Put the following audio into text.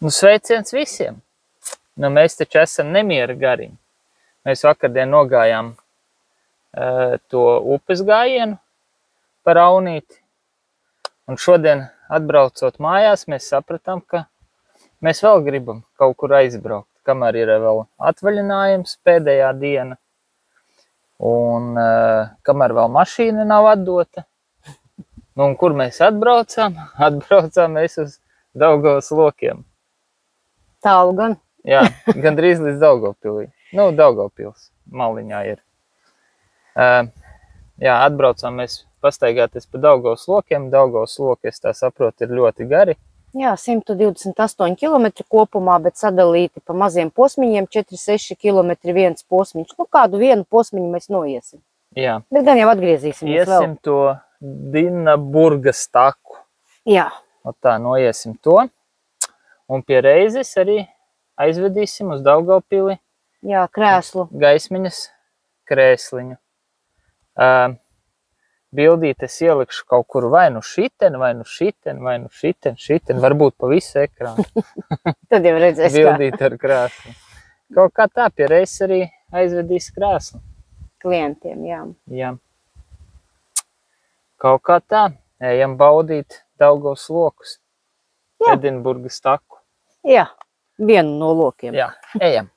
Nu, sveiciens visiem! Nu, mēs taču esam nemiera gariņi. Mēs vakardien nogājām to upes gājienu par Aunīti. Un šodien, atbraucot mājās, mēs sapratām, ka mēs vēl gribam kaut kur aizbraukt, kamēr ir vēl atvaļinājums pēdējā diena. Un kamēr vēl mašīna nav atdota. Nu, un kur mēs atbraucām? Atbraucām mēs uz Daugavas lokiem. Tālu gan. Jā, gandrīz līdz Daugavpilī. Nu, Daugavpils maliņā ir. Jā, atbraucām mēs pastaigāties pa Daugavas lokiem. Daugavas loki, es tā saprotu, ir ļoti gari. Jā, 128 km kopumā, bet sadalīti pa maziem posmiņiem, 4-6 km viens posmiņš. Nu, kādu vienu posmiņu mēs noiesim. Jā. Bet gan jau atgriezīsimies vēl. Iesim to Dinaburgas taku. Jā. O tā, noiesim to. Un pie reizes arī aizvedīsim uz Daugavpili. Jā, krēslu. Gaismiņas krēsliņu. Bildīt es ielikšu kaut kur vai nu šiten, vai nu šiten, vai nu šiten, varbūt pa visu ekrānu. Tad jau redzēs, kā. Bildīt ar krēslu. Kaut kā tā pie reizes arī aizvedīs krēslu. Klientiem, jā. Jā. Kaut kā tā. Ejam baudīt Daugavas lokus. Jā. Edinburgas taku. Jā, vienu no lokiem. Jā, ejam.